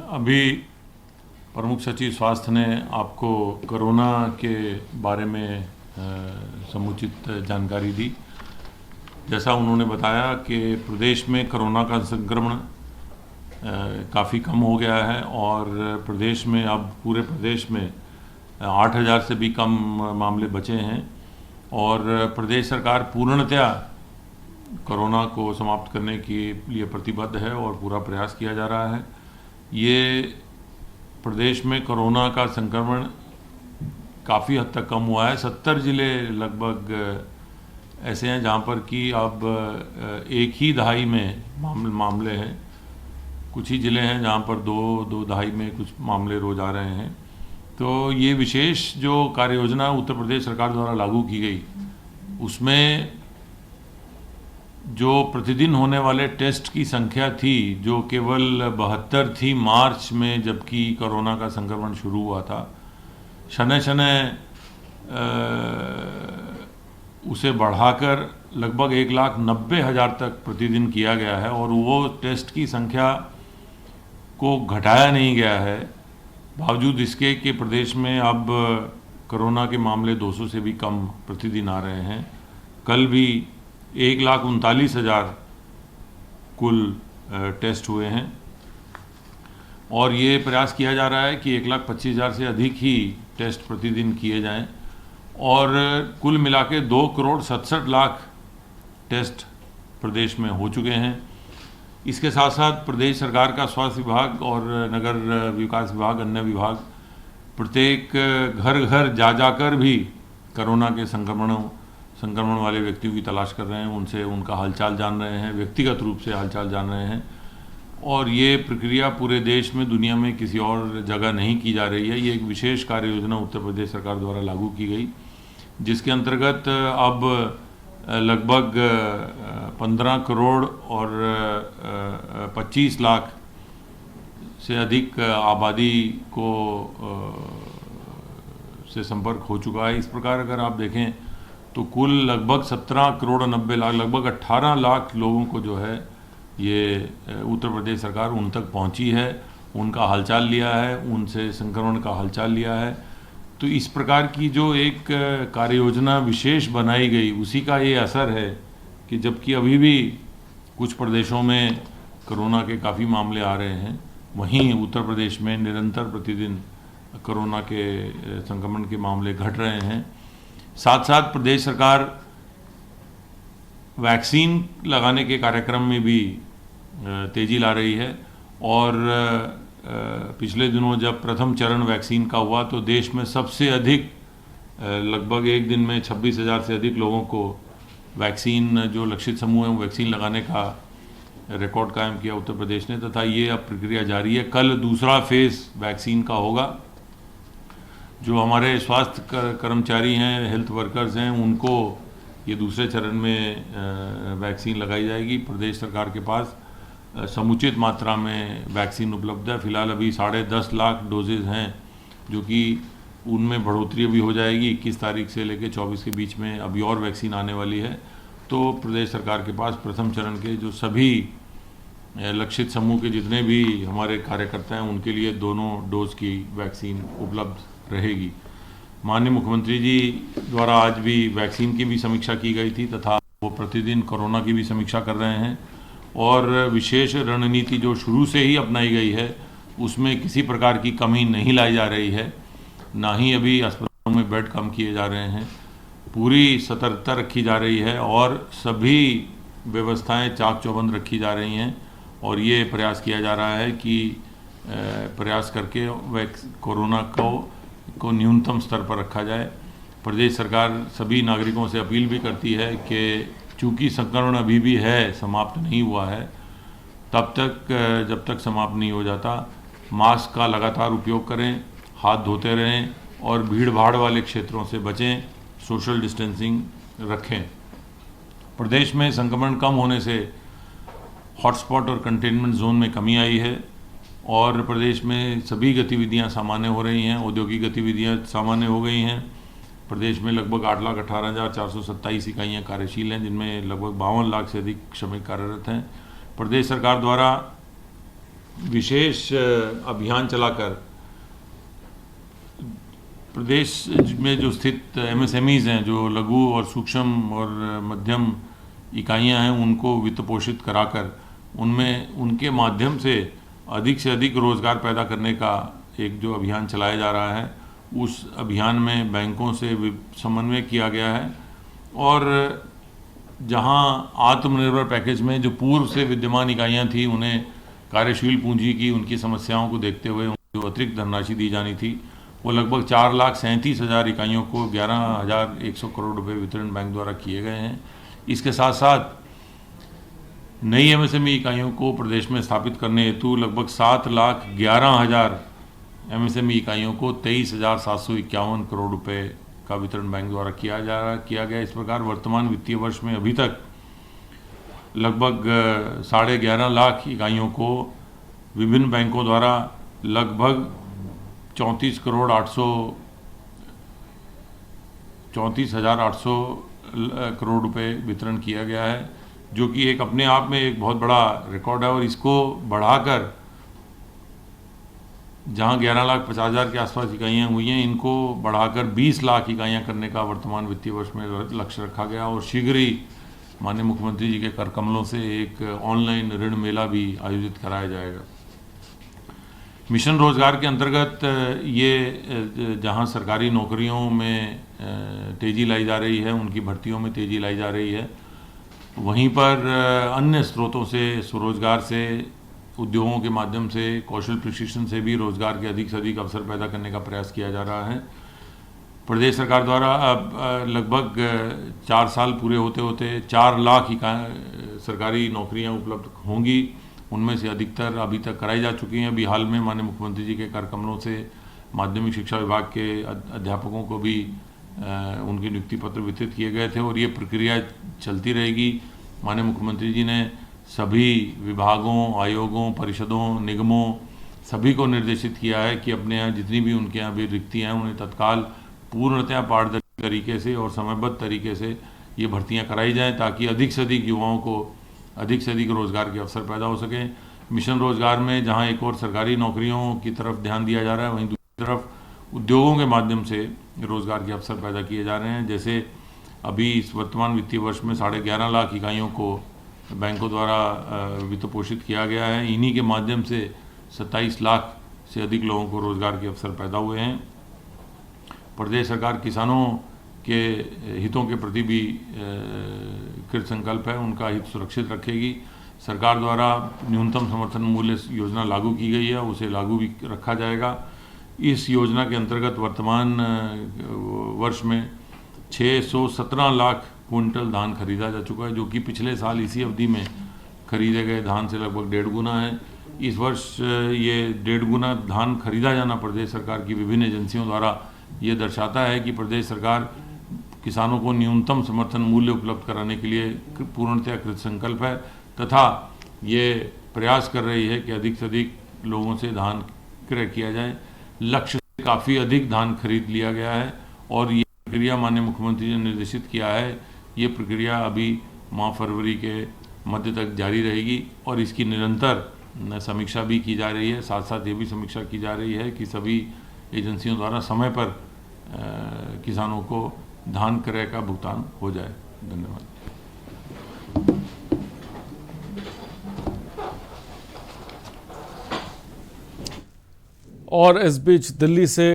अभी प्रमुख सचिव स्वास्थ्य ने आपको कोरोना के बारे में समुचित जानकारी दी। जैसा उन्होंने बताया कि प्रदेश में कोरोना का संक्रमण काफ़ी कम हो गया है और प्रदेश में अब पूरे प्रदेश में 8,000 से भी कम मामले बचे हैं और प्रदेश सरकार पूर्णतया कोरोना को समाप्त करने के लिए प्रतिबद्ध है और पूरा प्रयास किया जा रहा है। ये प्रदेश में कोरोना का संक्रमण काफ़ी हद तक कम हुआ है। 70 ज़िले लगभग ऐसे हैं जहाँ पर कि अब एक ही दहाई में मामले हैं। कुछ ही ज़िले हैं जहाँ पर दो दहाई में कुछ मामले रोज आ रहे हैं। तो ये विशेष जो कार्य योजना उत्तर प्रदेश सरकार द्वारा लागू की गई, उसमें जो प्रतिदिन होने वाले टेस्ट की संख्या थी जो केवल 72 थी मार्च में, जबकि कोरोना का संक्रमण शुरू हुआ था, शनै शनै उसे बढ़ाकर लगभग 1,90,000 तक प्रतिदिन किया गया है और वो टेस्ट की संख्या को घटाया नहीं गया है, बावजूद इसके कि प्रदेश में अब कोरोना के मामले 200 से भी कम प्रतिदिन आ रहे हैं। कल भी 1,39,000 कुल टेस्ट हुए हैं और ये प्रयास किया जा रहा है कि 1,25,000 से अधिक ही टेस्ट प्रतिदिन किए जाएं और कुल मिला के 2,67,00,000 टेस्ट प्रदेश में हो चुके हैं। इसके साथ साथ प्रदेश सरकार का स्वास्थ्य विभाग और नगर विकास विभाग, अन्य विभाग प्रत्येक घर घर जा जाकर भी कोरोना के संक्रमण वाले व्यक्तियों की तलाश कर रहे हैं, उनसे उनका हालचाल जान रहे हैं, व्यक्तिगत रूप से हालचाल जान रहे हैं। और ये प्रक्रिया पूरे देश में, दुनिया में किसी और जगह नहीं की जा रही है। ये एक विशेष कार्य योजना उत्तर प्रदेश सरकार द्वारा लागू की गई, जिसके अंतर्गत अब लगभग 15 करोड़ और 25 लाख से अधिक आबादी को से संपर्क हो चुका है। इस प्रकार अगर आप देखें तो कुल लगभग 17 करोड़ 90 लाख, लगभग 18 लाख लोगों को जो है ये उत्तर प्रदेश सरकार उन तक पहुंची है, उनका हालचाल लिया है, उनसे संक्रमण का हालचाल लिया है। तो इस प्रकार की जो एक कार्य योजना विशेष बनाई गई, उसी का ये असर है कि जबकि अभी भी कुछ प्रदेशों में कोरोना के काफ़ी मामले आ रहे हैं, वहीं उत्तर प्रदेश में निरंतर प्रतिदिन कोरोना के संक्रमण के मामले घट रहे हैं। साथ साथ प्रदेश सरकार वैक्सीन लगाने के कार्यक्रम में भी तेज़ी ला रही है और पिछले दिनों जब प्रथम चरण वैक्सीन का हुआ तो देश में सबसे अधिक लगभग एक दिन में 26,000 से अधिक लोगों को वैक्सीन, जो लक्षित समूह है, वैक्सीन लगाने का रिकॉर्ड कायम किया उत्तर प्रदेश ने, तथा ये अब प्रक्रिया जारी है। कल दूसरा फेज़ वैक्सीन का होगा। जो हमारे स्वास्थ्य कर्मचारी हैं, हेल्थ वर्कर्स हैं, उनको ये दूसरे चरण में वैक्सीन लगाई जाएगी। प्रदेश सरकार के पास समुचित मात्रा में वैक्सीन उपलब्ध है। फिलहाल अभी 10.5 लाख डोजेज़ हैं, जो कि उनमें बढ़ोतरी अभी हो जाएगी। 21 तारीख से लेकर 24 के बीच में अभी और वैक्सीन आने वाली है। तो प्रदेश सरकार के पास प्रथम चरण के जो सभी लक्षित समूह के जितने भी हमारे कार्यकर्ता हैं, उनके लिए दोनों डोज की वैक्सीन उपलब्ध रहेगी। माननीय मुख्यमंत्री जी द्वारा आज भी वैक्सीन की भी समीक्षा की गई थी तथा वो प्रतिदिन कोरोना की भी समीक्षा कर रहे हैं और विशेष रणनीति जो शुरू से ही अपनाई गई है उसमें किसी प्रकार की कमी नहीं लाई जा रही है, ना ही अभी अस्पतालों में बेड कम किए जा रहे हैं। पूरी सतर्कता रखी जा रही है और सभी व्यवस्थाएं चाक चौबंद रखी जा रही हैं और ये प्रयास किया जा रहा है कि प्रयास करके कोरोना को न्यूनतम स्तर पर रखा जाए। प्रदेश सरकार सभी नागरिकों से अपील भी करती है कि चूँकि संक्रमण अभी भी है, समाप्त नहीं हुआ है, तब तक जब तक समाप्त नहीं हो जाता, मास्क का लगातार उपयोग करें, हाथ धोते रहें और भीड़ भाड़ वाले क्षेत्रों से बचें, सोशल डिस्टेंसिंग रखें। प्रदेश में संक्रमण कम होने से हॉटस्पॉट और कंटेनमेंट जोन में कमी आई है और प्रदेश में सभी गतिविधियां सामान्य हो रही हैं। औद्योगिक गतिविधियां सामान्य हो गई हैं। प्रदेश में लगभग 8,18,427 इकाइयाँ कार्यशील हैं, जिनमें लगभग 52 लाख से अधिक श्रमिक कार्यरत हैं। प्रदेश सरकार द्वारा विशेष अभियान चलाकर प्रदेश में जो स्थित एमएसएमईज़ हैं, जो लघु और सूक्ष्म और मध्यम इकाइयां हैं, उनको वित्त पोषित कराकर उनमें उनके माध्यम से अधिक रोज़गार पैदा करने का एक जो अभियान चलाया जा रहा है, उस अभियान में बैंकों से समन्वय किया गया है। और जहां आत्मनिर्भर पैकेज में जो पूर्व से विद्यमान इकाइयां थी, उन्हें कार्यशील पूंजी की उनकी समस्याओं को देखते हुए जो अतिरिक्त धनराशि दी जानी थी, वो लगभग 4,37,000 इकाइयों को 11,100 करोड़ रुपए वितरण बैंक द्वारा किए गए हैं। इसके साथ साथ नई एमएसएमई इकाइयों को प्रदेश में स्थापित करने हेतु लगभग 7,11,000 एमएसएमई इकाइयों को 23,751 करोड़ रुपए का वितरण बैंक द्वारा किया गया। इस प्रकार वर्तमान वित्तीय वर्ष में अभी तक लगभग 11.5 लाख इकाइयों को विभिन्न बैंकों द्वारा लगभग 34,800 करोड़ रुपए वितरण किया गया है, जो कि एक अपने आप में एक बहुत बड़ा रिकॉर्ड है। और इसको बढ़ाकर जहां 11,50,000 के आसपास इकाइयाँ हुई हैं, इनको बढ़ाकर 20 लाख इकाइयाँ करने का वर्तमान वित्तीय वर्ष में लक्ष्य रखा गया। और शीघ्र ही माननीय मुख्यमंत्री जी के कर कमलों से एक ऑनलाइन ऋण मेला भी आयोजित कराया जाएगा। मिशन रोजगार के अंतर्गत ये जहां सरकारी नौकरियों में तेज़ी लाई जा रही है, उनकी भर्तियों में तेज़ी लाई जा रही है, वहीं पर अन्य स्रोतों से, स्वरोजगार से, उद्योगों के माध्यम से, कौशल प्रशिक्षण से भी रोजगार के अधिक से अधिक अवसर पैदा करने का प्रयास किया जा रहा है। प्रदेश सरकार द्वारा अब लगभग 4 साल पूरे होते होते 4 लाख सरकारी नौकरियां उपलब्ध होंगी। उनमें से अधिकतर अभी तक कराई जा चुकी हैं। अभी हाल में माननीय मुख्यमंत्री जी के कर कमलों से माध्यमिक शिक्षा विभाग के अध्यापकों को भी उनके नियुक्ति पत्र वितरित किए गए थे और ये प्रक्रिया चलती रहेगी। माननीय मुख्यमंत्री जी ने सभी विभागों, आयोगों, परिषदों, निगमों सभी को निर्देशित किया है कि अपने यहाँ जितनी भी उनके यहाँ भी रिक्तियाँ हैं, उन्हें तत्काल पूर्णतः पारदर्शी तरीके से और समयबद्ध तरीके से ये भर्तियाँ कराई जाएँ, ताकि अधिक से अधिक युवाओं को अधिक से अधिक रोजगार के अवसर पैदा हो सकें। मिशन रोजगार में जहां एक और सरकारी नौकरियों की तरफ ध्यान दिया जा रहा है, वहीं दूसरी तरफ उद्योगों के माध्यम से रोजगार के अवसर पैदा किए जा रहे हैं। जैसे अभी इस वर्तमान वित्तीय वर्ष में 11.5 लाख इकाइयों को बैंकों द्वारा वित्त पोषित किया गया है। इन्हीं के माध्यम से 27 लाख से अधिक लोगों को रोजगार के अवसर पैदा हुए हैं। प्रदेश सरकार किसानों के हितों के प्रति भी कृत संकल्प है, उनका हित सुरक्षित रखेगी। सरकार द्वारा न्यूनतम समर्थन मूल्य योजना लागू की गई है, उसे लागू भी रखा जाएगा। इस योजना के अंतर्गत वर्तमान वर्ष में 617 लाख क्विंटल धान खरीदा जा चुका है, जो कि पिछले साल इसी अवधि में खरीदे गए धान से लगभग 1.5 गुना है। इस वर्ष ये 1.5 गुना धान खरीदा जाना प्रदेश सरकार की विभिन्न एजेंसियों द्वारा ये दर्शाता है कि प्रदेश सरकार किसानों को न्यूनतम समर्थन मूल्य उपलब्ध कराने के लिए पूर्णतः कृत संकल्प है तथा ये प्रयास कर रही है कि अधिक से अधिक लोगों से धान क्रय किया जाए। लक्ष्य से काफ़ी अधिक धान खरीद लिया गया है और ये प्रक्रिया माननीय मुख्यमंत्री जी ने निर्देशित किया है। ये प्रक्रिया अभी माह फरवरी के मध्य तक जारी रहेगी और इसकी निरंतर समीक्षा भी की जा रही है। साथ साथ ये भी समीक्षा की जा रही है कि सभी एजेंसियों द्वारा समय पर किसानों को धान क्रय का भुगतान हो जाए। धन्यवाद। और इस बीच दिल्ली से